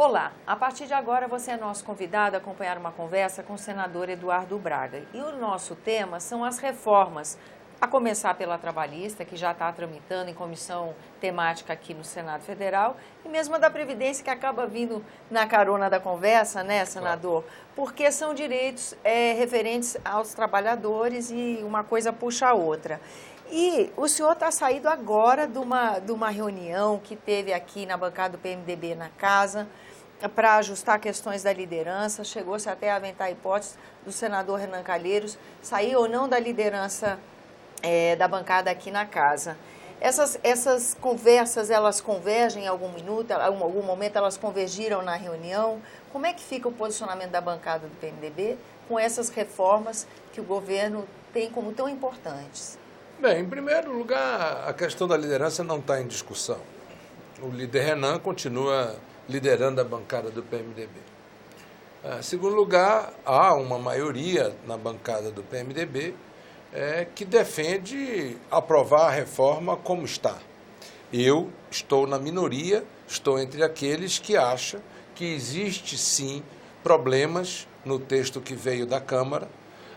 Olá, a partir de agora você é nosso convidado a acompanhar uma conversa com o senador Eduardo Braga. E o nosso tema são as reformas, a começar pela trabalhista, que já está tramitando em comissão temática aqui no Senado Federal, e mesmo a da Previdência, que acaba vindo na carona da conversa, né, senador? Porque são direitos referentes aos trabalhadores e uma coisa puxa a outra. E o senhor está saído agora de uma reunião que teve aqui na bancada do PMDB na casa para ajustar questões da liderança. Chegou-se até a aventar a hipótese do senador Renan Calheiros sair ou não da liderança da bancada aqui na casa. Essas conversas, elas convergem em algum minuto, em algum momento elas convergiram na reunião? Como é que fica o posicionamento da bancada do PMDB com essas reformas que o governo tem como tão importantes? Bem, em primeiro lugar, a questão da liderança não está em discussão. O líder Renan continua liderando a bancada do PMDB. Em segundo lugar, há uma maioria na bancada do PMDB que defende aprovar a reforma como está. Eu estou na minoria, estou entre aqueles que acham que existe sim problemas no texto que veio da Câmara.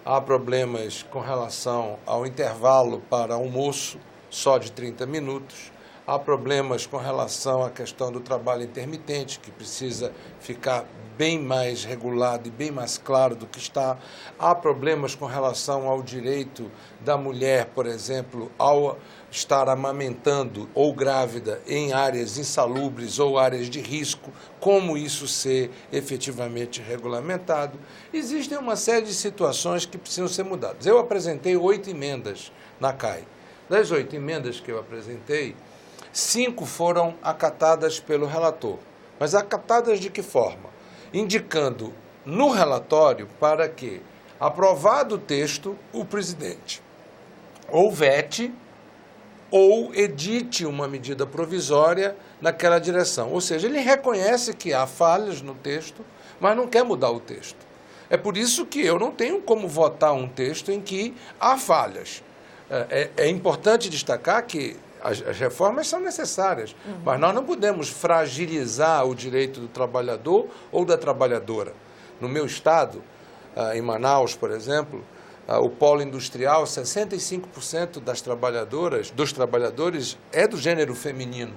Há problemas com relação ao intervalo para almoço, só de 30 minutos. Há problemas com relação à questão do trabalho intermitente, que precisa ficar bem mais regulado e bem mais claro do que está. Há problemas com relação ao direito da mulher, por exemplo, ao estar amamentando ou grávida em áreas insalubres ou áreas de risco, como isso ser efetivamente regulamentado. Existem uma série de situações que precisam ser mudadas. Eu apresentei 8 emendas na CAI. Das 8 emendas que eu apresentei, 5 foram acatadas pelo relator. Mas acatadas de que forma? Indicando no relatório para que, aprovado o texto, o presidente ou vete ou edite uma medida provisória naquela direção. Ou seja, ele reconhece que há falhas no texto, mas não quer mudar o texto. É por isso que eu não tenho como votar um texto em que há falhas. É importante destacar que as reformas são necessárias, mas nós não podemos fragilizar o direito do trabalhador ou da trabalhadora. No meu estado, em Manaus, por exemplo, o polo industrial, 65% dos trabalhadores é do gênero feminino.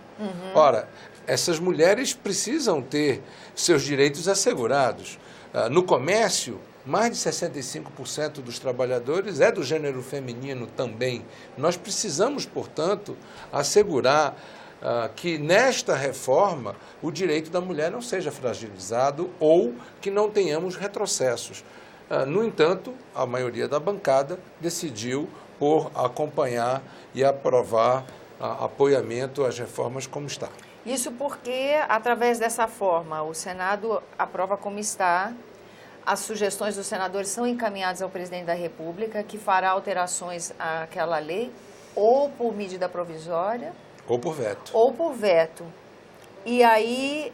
Ora, essas mulheres precisam ter seus direitos assegurados. No comércio, mais de 65% dos trabalhadores é do gênero feminino também. Nós precisamos, portanto, assegurar que nesta reforma o direito da mulher não seja fragilizado ou que não tenhamos retrocessos. No entanto, a maioria da bancada decidiu por acompanhar e aprovar apoiamento às reformas como está. Isso porque, através dessa forma, o Senado aprova como está. As sugestões dos senadores são encaminhadas ao presidente da República, que fará alterações àquela lei, ou por medida provisória... Ou por veto. Ou por veto. E aí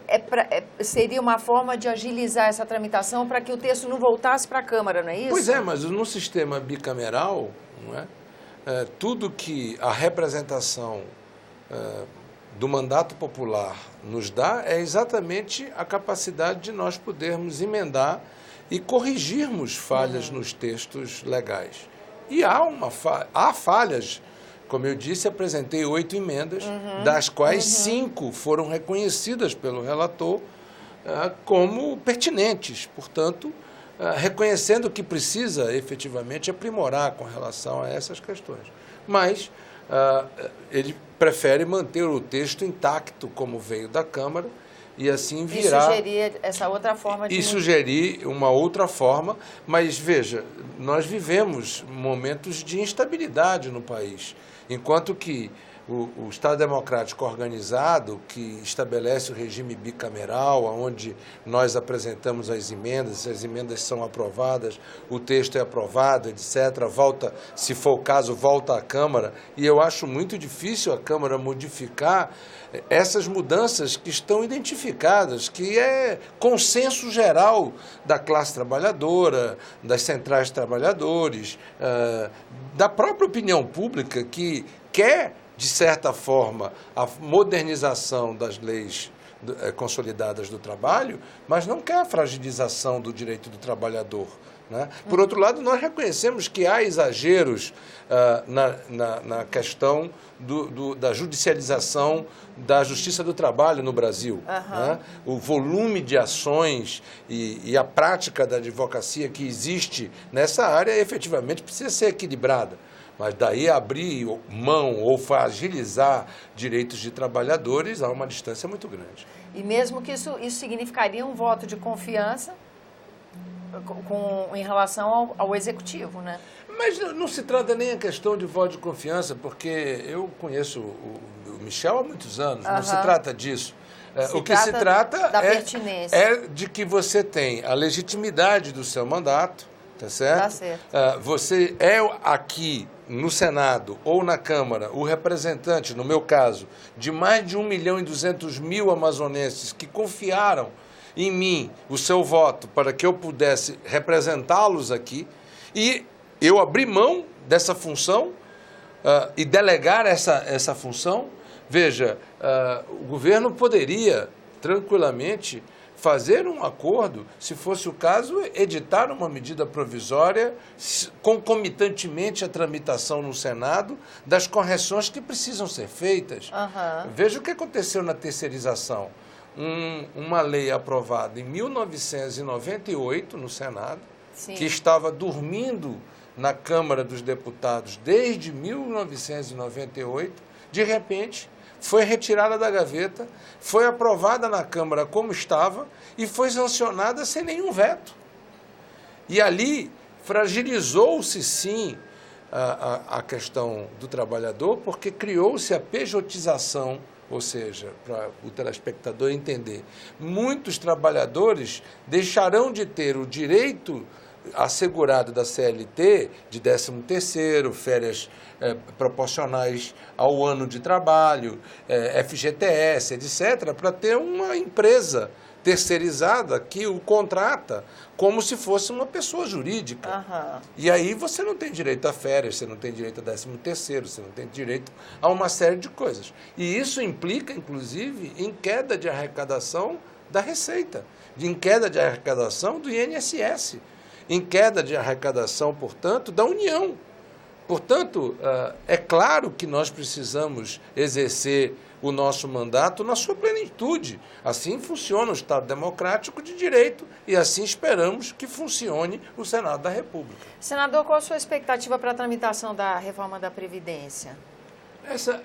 seria uma forma de agilizar essa tramitação para que o texto não voltasse para a Câmara, não é isso? Pois é, mas no sistema bicameral, não é? Tudo que a representação do mandato popular nos dá é exatamente a capacidade de nós podermos emendar e corrigirmos falhas nos textos legais. E há falhas. Como eu disse, apresentei 8 emendas, das quais 5 foram reconhecidas pelo relator como pertinentes. Portanto, reconhecendo que precisa efetivamente aprimorar com relação a essas questões. Mas ele prefere manter o texto intacto como veio da Câmara e assim virar... E sugerir essa outra forma de... E sugerir uma outra forma, mas veja, nós vivemos momentos de instabilidade no país. Enquanto que o Estado Democrático Organizado, que estabelece o regime bicameral, onde nós apresentamos as emendas são aprovadas, o texto é aprovado, etc., volta, se for o caso, volta à Câmara, e eu acho muito difícil a Câmara modificar essas mudanças que estão identificadas, que é consenso geral da classe trabalhadora, das centrais de trabalhadores, da própria opinião pública que quer, de certa forma, a modernização das leis consolidadas do trabalho, mas não quer a fragilização do direito do trabalhador, né? Por outro lado, nós reconhecemos que há exageros na questão da judicialização da justiça do trabalho no Brasil. Né? O volume de ações e a prática da advocacia que existe nessa área efetivamente precisa ser equilibrada. Mas daí abrir mão ou fragilizar direitos de trabalhadores há uma distância muito grande. E mesmo que isso significaria um voto de confiança em relação ao executivo, né? Mas não se trata nem a questão de voto de confiança, porque eu conheço o Michel há muitos anos, não se trata disso. O que se trata é de que você tem a legitimidade do seu mandato, tá certo? Tá certo. Você é aqui no Senado ou na Câmara o representante, no meu caso, de mais de 1.200.000 amazonenses que confiaram em mim o seu voto para que eu pudesse representá-los aqui, e eu abri mão dessa função e delegar essa função. Veja, o governo poderia tranquilamente fazer um acordo, se fosse o caso, editar uma medida provisória concomitantemente à tramitação no Senado das correções que precisam ser feitas. Veja o que aconteceu na terceirização. Uma lei aprovada em 1998 no Senado, sim, que estava dormindo na Câmara dos Deputados desde 1998, de repente foi retirada da gaveta, foi aprovada na Câmara como estava e foi sancionada sem nenhum veto. E ali fragilizou-se, sim, a questão do trabalhador, porque criou-se a pejotização, ou seja, para o telespectador entender, muitos trabalhadores deixarão de ter o direito assegurado da CLT, de 13º, férias proporcionais ao ano de trabalho, FGTS, etc., para ter uma empresa terceirizada que o contrata como se fosse uma pessoa jurídica. E aí você não tem direito a férias, você não tem direito a 13º, você não tem direito a uma série de coisas. E isso implica, inclusive, em queda de arrecadação da Receita, em queda de arrecadação do INSS, em queda de arrecadação, portanto, da União. Portanto, é claro que nós precisamos exercer o nosso mandato na sua plenitude. Assim funciona o Estado Democrático de Direito e assim esperamos que funcione o Senado da República. Senador, qual a sua expectativa para a tramitação da reforma da Previdência?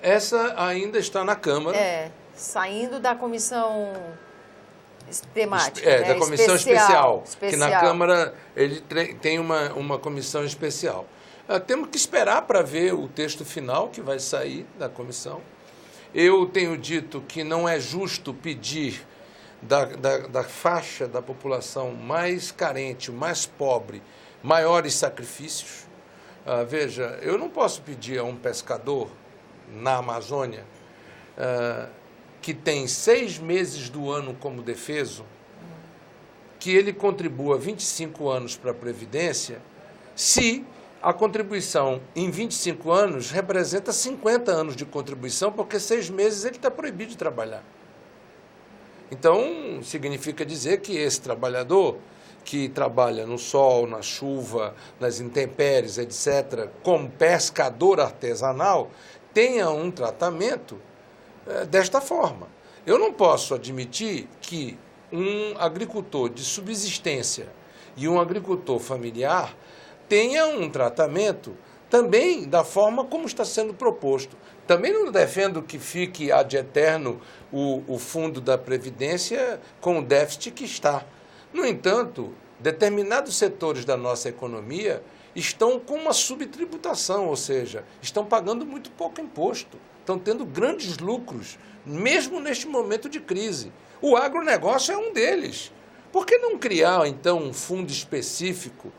Essa ainda está na Câmara. Saindo da comissão temática, da comissão especial, que na Câmara ele tem uma comissão especial. Temos que esperar para ver o texto final que vai sair da comissão. Eu tenho dito que não é justo pedir da faixa da população mais carente, mais pobre, maiores sacrifícios. Veja, eu não posso pedir a um pescador na Amazônia que tem 6 meses do ano como defeso, que ele contribua 25 anos para a Previdência, se a contribuição em 25 anos representa 50 anos de contribuição, porque 6 meses ele está proibido de trabalhar. Então, significa dizer que esse trabalhador que trabalha no sol, na chuva, nas intempéries, etc., como pescador artesanal, tenha um tratamento desta forma. Eu não posso admitir que um agricultor de subsistência e um agricultor familiar tenha um tratamento também da forma como está sendo proposto. Também não defendo que fique ad eterno o fundo da Previdência com o déficit que está. No entanto, determinados setores da nossa economia estão com uma subtributação, ou seja, estão pagando muito pouco imposto, estão tendo grandes lucros, mesmo neste momento de crise. O agronegócio é um deles. Por que não criar, então, um fundo específico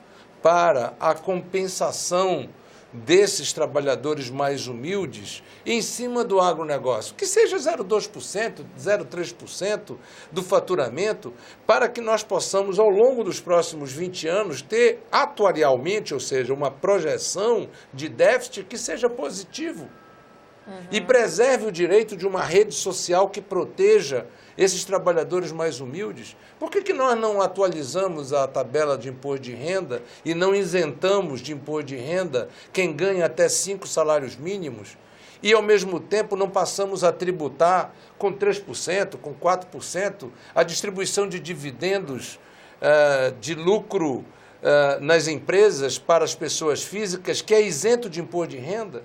para a compensação desses trabalhadores mais humildes em cima do agronegócio, que seja 0,2%, 0,3% do faturamento, para que nós possamos, ao longo dos próximos 20 anos, ter atuarialmente, ou seja, uma projeção de déficit que seja positivo. e preserve o direito de uma rede social que proteja esses trabalhadores mais humildes? Por que nós não atualizamos a tabela de imposto de renda e não isentamos de imposto de renda quem ganha até 5 salários mínimos? E, ao mesmo tempo, não passamos a tributar com 3%, com 4%, a distribuição de dividendos de lucro nas empresas para as pessoas físicas, que é isento de imposto de renda?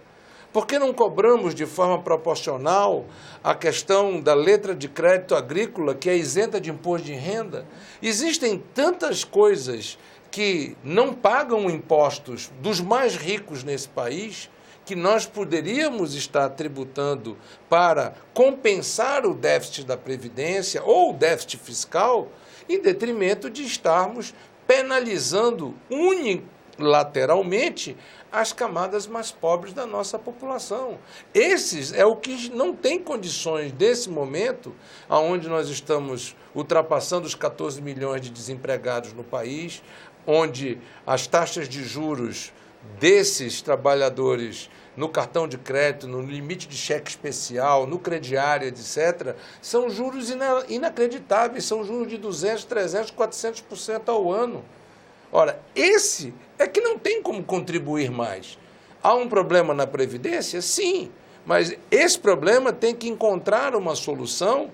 Por que não cobramos de forma proporcional a questão da letra de crédito agrícola, que é isenta de imposto de renda? Existem tantas coisas que não pagam impostos dos mais ricos nesse país, que nós poderíamos estar tributando para compensar o déficit da Previdência ou o déficit fiscal, em detrimento de estarmos penalizando unilateralmente as camadas mais pobres da nossa população. Esses é o que não tem condições, desse momento, onde nós estamos ultrapassando os 14 milhões de desempregados no país, onde as taxas de juros desses trabalhadores no cartão de crédito, no limite de cheque especial, no crediário, etc., são juros inacreditáveis, são juros de 200%, 300%, 400% ao ano. Ora, esse é que não tem como contribuir mais. Há um problema na Previdência? Sim, mas esse problema tem que encontrar uma solução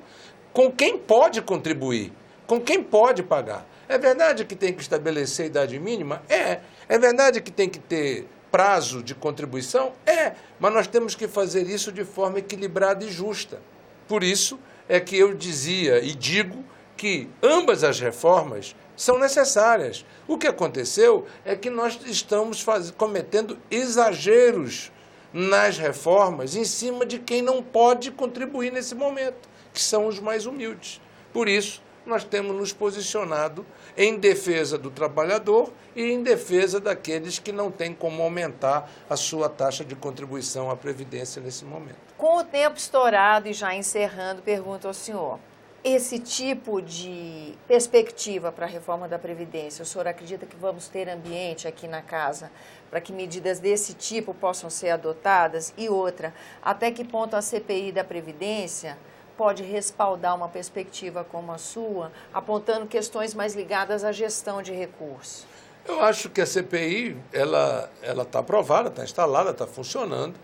com quem pode contribuir, com quem pode pagar. É verdade que tem que estabelecer a idade mínima? É. É verdade que tem que ter prazo de contribuição? É. Mas nós temos que fazer isso de forma equilibrada e justa. Por isso é que eu dizia e digo que ambas as reformas são necessárias. O que aconteceu é que nós estamos cometendo exageros nas reformas em cima de quem não pode contribuir nesse momento, que são os mais humildes. Por isso, nós temos nos posicionado em defesa do trabalhador e em defesa daqueles que não têm como aumentar a sua taxa de contribuição à Previdência nesse momento. Com o tempo estourado e já encerrando, pergunto ao senhor, esse tipo de perspectiva para a reforma da Previdência, o senhor acredita que vamos ter ambiente aqui na casa para que medidas desse tipo possam ser adotadas? E outra, até que ponto a CPI da Previdência pode respaldar uma perspectiva como a sua, apontando questões mais ligadas à gestão de recursos? Eu acho que a CPI, ela está aprovada, está instalada, está funcionando.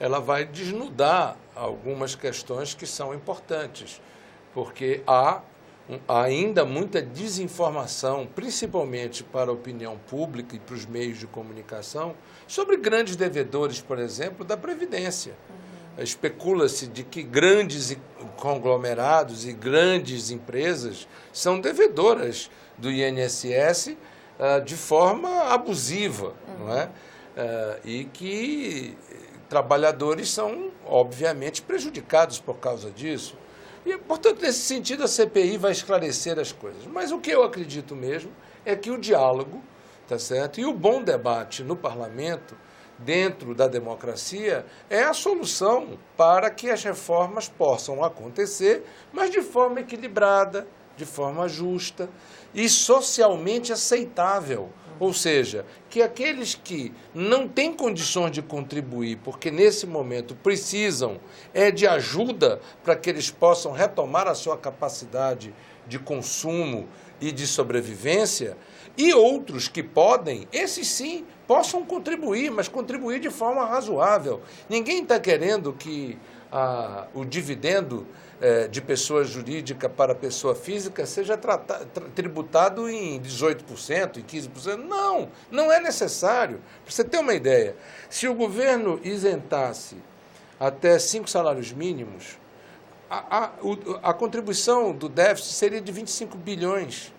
Ela vai desnudar algumas questões que são importantes, porque há ainda muita desinformação, principalmente para a opinião pública e para os meios de comunicação, sobre grandes devedores, por exemplo, da Previdência. Especula-se de que grandes conglomerados e grandes empresas são devedoras do INSS de forma abusiva, não é? E que trabalhadores são, obviamente, prejudicados por causa disso. E, portanto, nesse sentido, a CPI vai esclarecer as coisas. Mas o que eu acredito mesmo é que o diálogo, tá certo? E o bom debate no parlamento, dentro da democracia, é a solução para que as reformas possam acontecer, mas de forma equilibrada, de forma justa e socialmente aceitável. Ou seja, que aqueles que não têm condições de contribuir, porque nesse momento precisam de ajuda para que eles possam retomar a sua capacidade de consumo e de sobrevivência, e outros que podem, esses sim, possam contribuir, mas contribuir de forma razoável. Ninguém está querendo que o dividendo de pessoa jurídica para pessoa física seja tributado em 18%, em 15%. Não, não é necessário. Para você ter uma ideia, se o governo isentasse até 5 salários mínimos, a contribuição do déficit seria de 25 bilhões.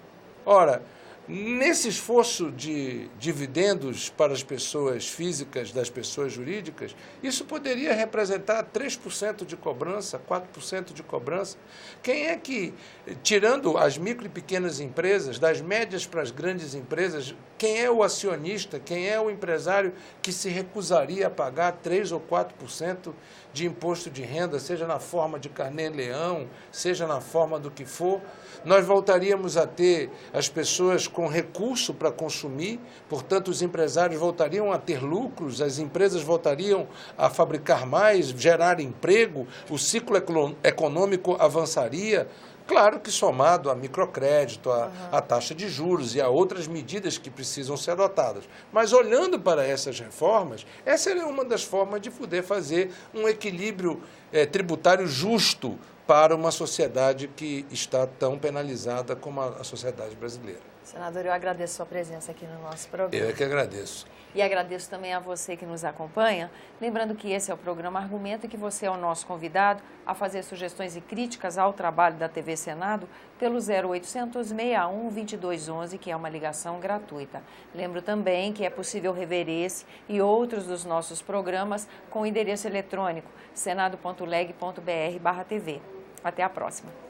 Ora, nesse esforço de dividendos para as pessoas físicas das pessoas jurídicas, isso poderia representar 3% de cobrança, 4% de cobrança. Quem é que, tirando as micro e pequenas empresas, das médias para as grandes empresas, Quem é o acionista, quem é o empresário que se recusaria a pagar 3 ou 4% de imposto de renda, seja na forma de carnê-leão, seja na forma do que for? Nós voltaríamos a ter as pessoas com recurso para consumir, portanto, os empresários voltariam a ter lucros, as empresas voltariam a fabricar mais, gerar emprego, o ciclo econômico avançaria. Claro que somado a microcrédito, a taxa de juros e a outras medidas que precisam ser adotadas. Mas olhando para essas reformas, essa é uma das formas de poder fazer um equilíbrio tributário justo para uma sociedade que está tão penalizada como a sociedade brasileira. Senador, eu agradeço a sua presença aqui no nosso programa. Eu é que agradeço. E agradeço também a você que nos acompanha, lembrando que esse é o programa Argumento e que você é o nosso convidado a fazer sugestões e críticas ao trabalho da TV Senado pelo 0800 61 2211, que é uma ligação gratuita. Lembro também que é possível rever esse e outros dos nossos programas com o endereço eletrônico senado.leg.br/TV. Até a próxima.